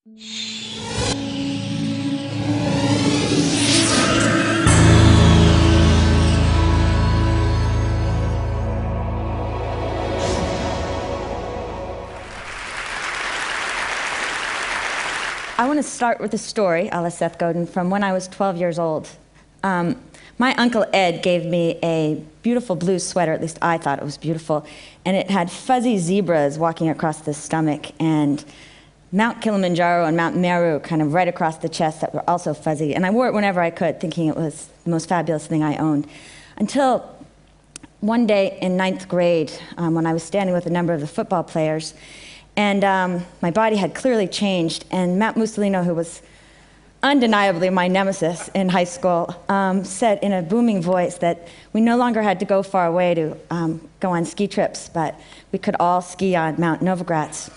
I want to start with a story, a la Seth Godin, from when I was 12 years old. My uncle Ed gave me a beautiful blue sweater, at least I thought it was beautiful, and it had fuzzy zebras walking across the stomach and Mount Kilimanjaro and Mount Meru kind of right across the chest that were also fuzzy. And I wore it whenever I could, thinking it was the most fabulous thing I owned. Until one day in 9th grade, when I was standing with a number of the football players, and my body had clearly changed, and Matt Mussolino, who was undeniably my nemesis in high school, said in a booming voice that we no longer had to go far away to go on ski trips, but we could all ski on Mount Novogratz.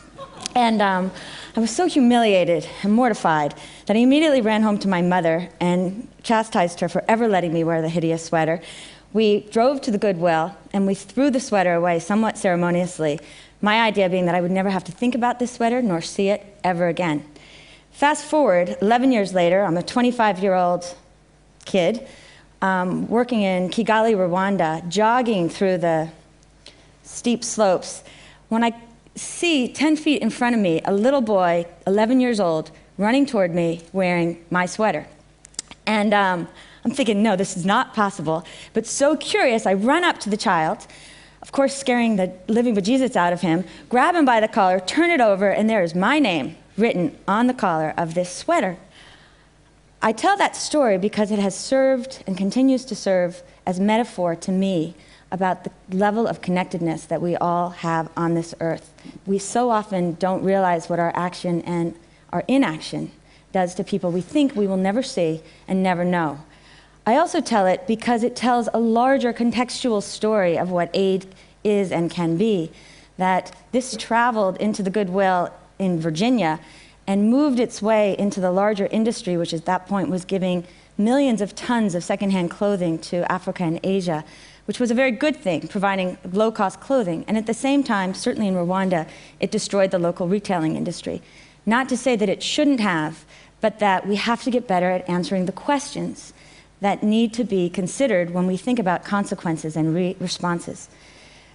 And I was so humiliated and mortified that I immediately ran home to my mother and chastised her for ever letting me wear the hideous sweater. We drove to the Goodwill, and we threw the sweater away somewhat ceremoniously, my idea being that I would never have to think about this sweater nor see it ever again. Fast forward, 11 years later, I'm a 25-year-old kid working in Kigali, Rwanda, jogging through the steep slopes, when I see 10 feet in front of me a little boy, 11 years old, running toward me wearing my sweater. And I'm thinking, no, this is not possible. But so curious, I run up to the child, of course scaring the living bejesus out of him, grab him by the collar, turn it over, and there is my name written on the collar of this sweater. I tell that story because it has served and continues to serve as metaphor to me about the level of connectedness that we all have on this earth. We so often don't realize what our action and our inaction does to people we think we will never see and never know. I also tell it because it tells a larger contextual story of what aid is and can be, that this traveled into the Goodwill in Virginia and moved its way into the larger industry, which at that point was giving millions of tons of secondhand clothing to Africa and Asia, which was a very good thing, providing low-cost clothing. And at the same time, certainly in Rwanda, it destroyed the local retailing industry. Not to say that it shouldn't have, but that we have to get better at answering the questions that need to be considered when we think about consequences and responses.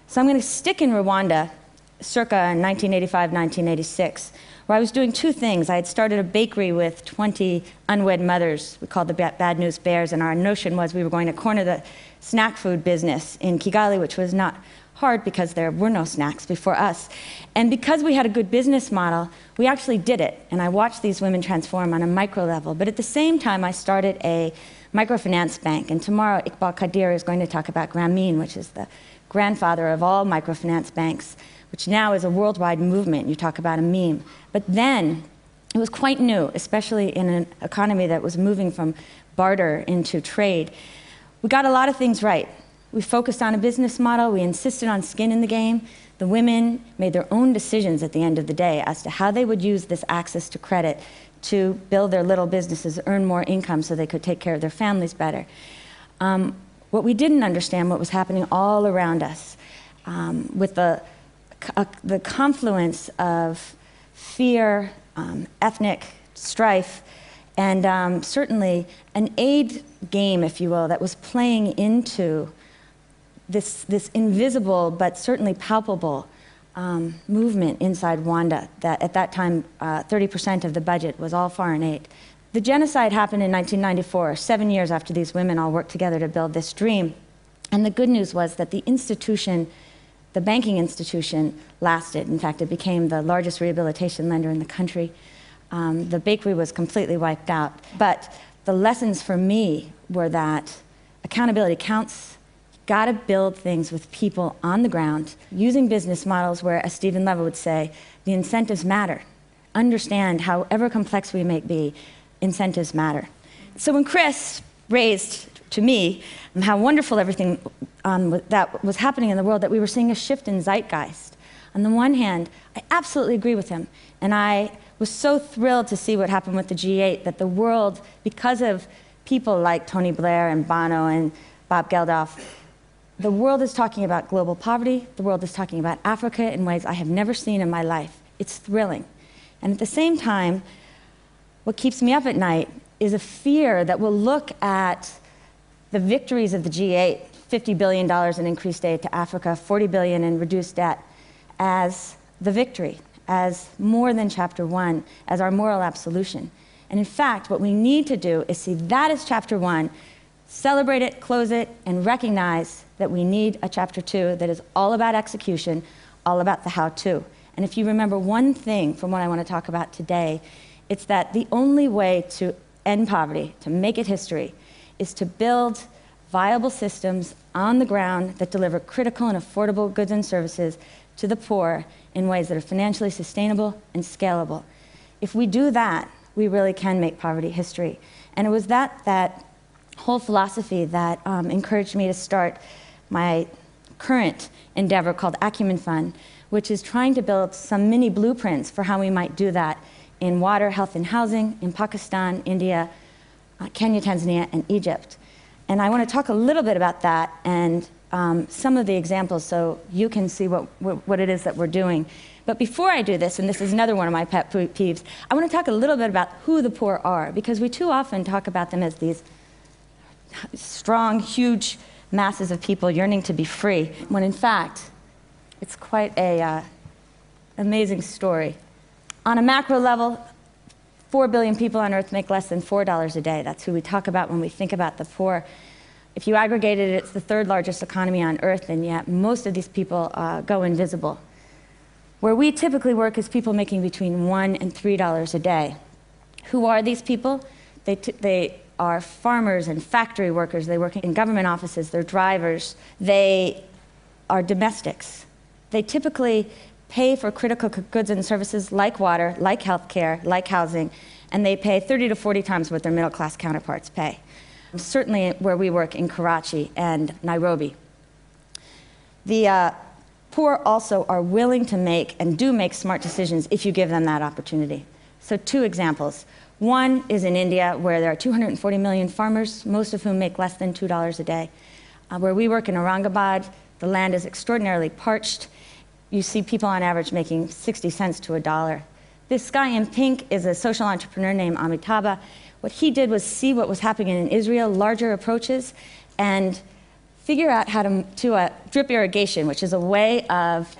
So I'm going to stick in Rwanda circa 1985, 1986, where I was doing two things. I had started a bakery with 20 unwed mothers. We called the Bad News Bears, and our notion was we were going to corner the snack food business in Kigali, which was not hard because there were no snacks before us. And because we had a good business model, we actually did it. And I watched these women transform on a micro level. But at the same time, I started a microfinance bank. And tomorrow, Iqbal Kadir is going to talk about Grameen, which is the grandfather of all microfinance banks, which now is a worldwide movement. You talk about a meme. But then, it was quite new, especially in an economy that was moving from barter into trade. We got a lot of things right. We focused on a business model. We insisted on skin in the game. The women made their own decisions at the end of the day as to how they would use this access to credit to build their little businesses, earn more income so they could take care of their families better. What we didn't understand, what was happening all around us, with the confluence of fear, ethnic strife, and certainly an aid game, if you will, that was playing into this invisible but certainly palpable movement inside Rwanda, that at that time 30% of the budget was all foreign aid. The genocide happened in 1994, 7 years after these women all worked together to build this dream. And the good news was that the institution, the banking institution, lasted. In fact, it became the largest rehabilitation lender in the country. The bakery was completely wiped out. But the lessons for me were that accountability counts. You've got to build things with people on the ground, using business models where, as Stephen Levitt would say, the incentives matter. Understand, however complex we may be, incentives matter. So when Chris raised to me how wonderful everything that was happening in the world, that we were seeing a shift in zeitgeist. On the one hand, I absolutely agree with him. And I was so thrilled to see what happened with the G8, that the world, because of people like Tony Blair and Bono and Bob Geldof, the world is talking about global poverty. The world is talking about Africa in ways I have never seen in my life. It's thrilling. And at the same time, What keeps me up at night is a fear that we'll look at the victories of the G8, $50 billion in increased aid to Africa, $40 billion in reduced debt, as the victory, as more than chapter 1, as our moral absolution. And in fact, what we need to do is see that as chapter 1, celebrate it, close it, and recognize that we need a chapter 2 that is all about execution, all about the how-to. And if you remember one thing from what I want to talk about today, it's that the only way to end poverty, to make it history, is to build viable systems on the ground that deliver critical and affordable goods and services to the poor in ways that are financially sustainable and scalable. If we do that, we really can make poverty history. And it was that whole philosophy that encouraged me to start my current endeavor called Acumen Fund, which is trying to build some mini blueprints for how we might do that in water, health, and housing in Pakistan, India, Kenya, Tanzania, and Egypt. And I want to talk a little bit about that and some of the examples so you can see what it is that we're doing. But before I do this, and this is another one of my pet peeves, I want to talk a little bit about who the poor are, because we too often talk about them as these strong, huge masses of people yearning to be free, when in fact, it's quite a amazing story. On a macro level, 4 billion people on Earth make less than $4 a day. That's who we talk about when we think about the poor. If you aggregated it, it's the 3rd largest economy on Earth, and yet most of these people go invisible. Where we typically work is people making between $1 and $3 a day. Who are these people? They are farmers and factory workers. They work in government offices. They're drivers. They are domestics. They typically pay for critical goods and services like water, like healthcare, like housing, and they pay 30 to 40 times what their middle-class counterparts pay. Certainly where we work in Karachi and Nairobi. The poor also are willing to make and do make smart decisions if you give them that opportunity. So 2 examples. One is in India, where there are 240 million farmers, most of whom make less than $2 a day. Where we work in Aurangabad, the land is extraordinarily parched. You see people on average making 60 cents to $1. This guy in pink is a social entrepreneur named Amitabh. What he did was see what was happening in Israel, larger approaches, and figure out how to drip irrigation, which is a way of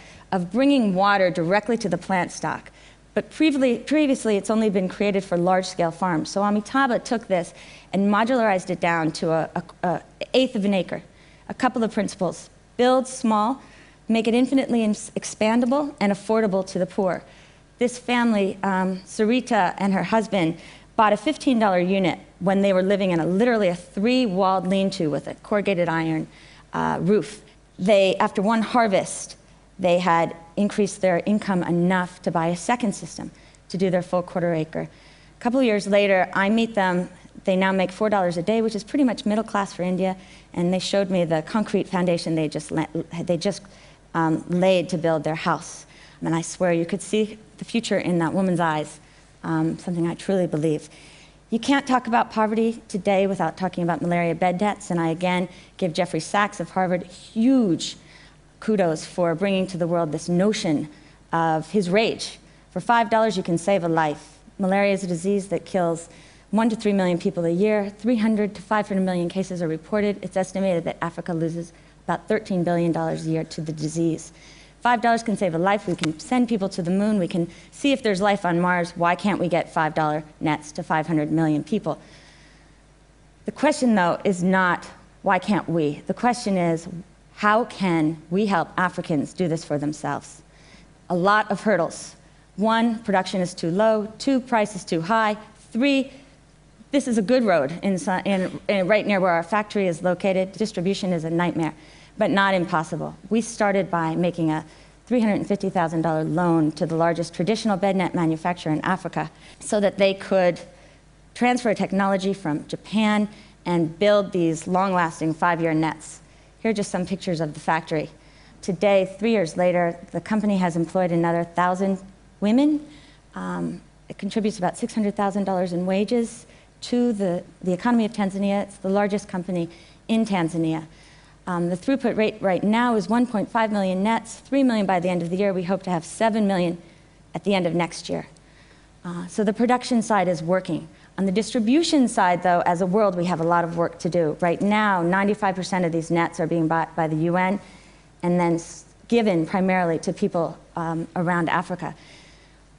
bringing water directly to the plant stock. But previously, it's only been created for large-scale farms. So Amitabh took this and modularized it down to an eighth of an acre. A couple of principles: build small, make it infinitely expandable and affordable to the poor. This family, Sarita and her husband, bought a $15 unit when they were living in literally a 3-walled lean-to with a corrugated iron roof. After one harvest, they had increased their income enough to buy a second system to do their full quarter acre. A couple of years later, I meet them. They now make $4 a day, which is pretty much middle class for India, and they showed me the concrete foundation they just laid to build their house. And I swear you could see the future in that woman's eyes, something I truly believe. You can't talk about poverty today without talking about malaria bed deaths, and I again give Jeffrey Sachs of Harvard huge kudos for bringing to the world this notion of his rage. For $5, you can save a life. Malaria is a disease that kills 1 to 3 million people a year. 300 to 500 million cases are reported. It's estimated that Africa loses about $13 billion a year to the disease. $5 can save a life. We can send people to the moon. We can see if there's life on Mars. Why can't we get $5 nets to 500 million people? The question, though, is not, why can't we? The question is, how can we help Africans do this for themselves? A lot of hurdles. 1, production is too low. 2, price is too high. 3, this is a good road right near where our factory is located. Distribution is a nightmare, but not impossible. We started by making a $350,000 loan to the largest traditional bed net manufacturer in Africa so that they could transfer technology from Japan and build these long-lasting 5-year nets. Here are just some pictures of the factory. Today, 3 years later, the company has employed another 1,000 women. It contributes about $600,000 in wages to the economy of Tanzania. It's the largest company in Tanzania. The throughput rate right now is 1.5 million nets, 3 million by the end of the year. We hope to have 7 million at the end of next year. So the production side is working. On the distribution side, though, as a world, we have a lot of work to do. Right now, 95% of these nets are being bought by the UN and then given primarily to people around Africa.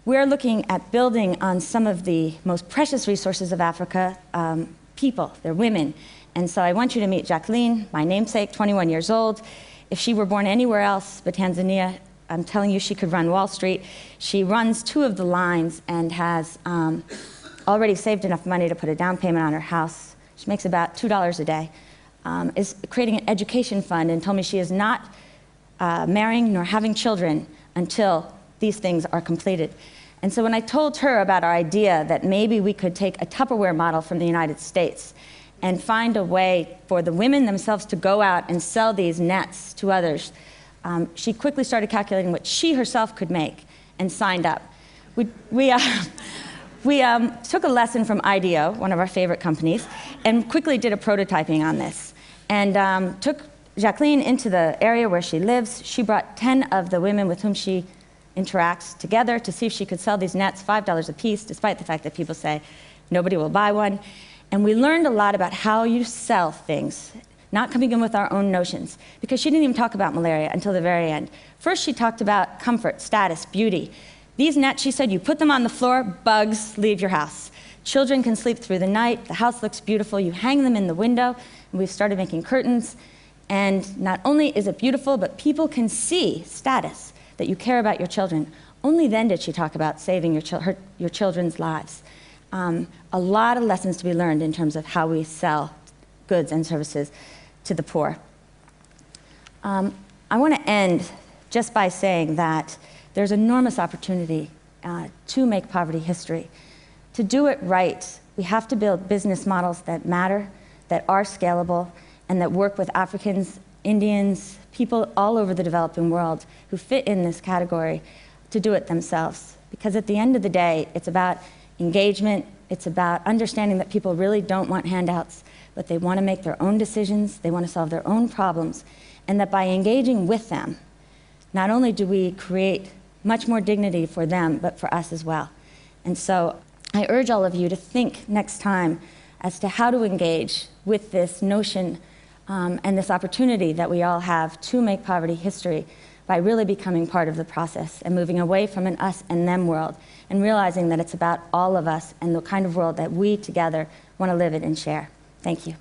We're looking at building on some of the most precious resources of Africa, people, they're women. And so I want you to meet Jacqueline, my namesake, 21 years old. If she were born anywhere else but Tanzania, I'm telling you, she could run Wall Street. She runs 2 of the lines and has already saved enough money to put a down payment on her house. She makes about $2 a day, is creating an education fund, and told me she is not marrying nor having children until these things are completed. And so when I told her about our idea that maybe we could take a Tupperware model from the United States and find a way for the women themselves to go out and sell these nets to others, she quickly started calculating what she herself could make and signed up. We took a lesson from IDEO, one of our favorite companies, and quickly did a prototyping on this. And took Jacqueline into the area where she lives. She brought 10 of the women with whom she interacts together to see if she could sell these nets $5 a piece, despite the fact that people say nobody will buy one. And we learned a lot about how you sell things, not coming in with our own notions, because she didn't even talk about malaria until the very end. First, she talked about comfort, status, beauty. These nets, she said, you put them on the floor, bugs leave your house. Children can sleep through the night, the house looks beautiful, you hang them in the window, and we've started making curtains. And not only is it beautiful, but people can see status, that you care about your children. Only then did she talk about saving your children's lives. A lot of lessons to be learned in terms of how we sell goods and services to the poor. I want to end just by saying that there's enormous opportunity to make poverty history. To do it right, we have to build business models that matter, that are scalable, and that work with Africans, Indians, people all over the developing world who fit in this category to do it themselves. Because at the end of the day, it's about engagement, it's about understanding that people really don't want handouts, but they want to make their own decisions, they want to solve their own problems, and that by engaging with them, not only do we create much more dignity for them, but for us as well. And so I urge all of you to think next time as to how to engage with this notion and this opportunity that we all have to make poverty history by really becoming part of the process and moving away from an us and them world and realizing that it's about all of us and the kind of world that we together want to live in and share. Thank you.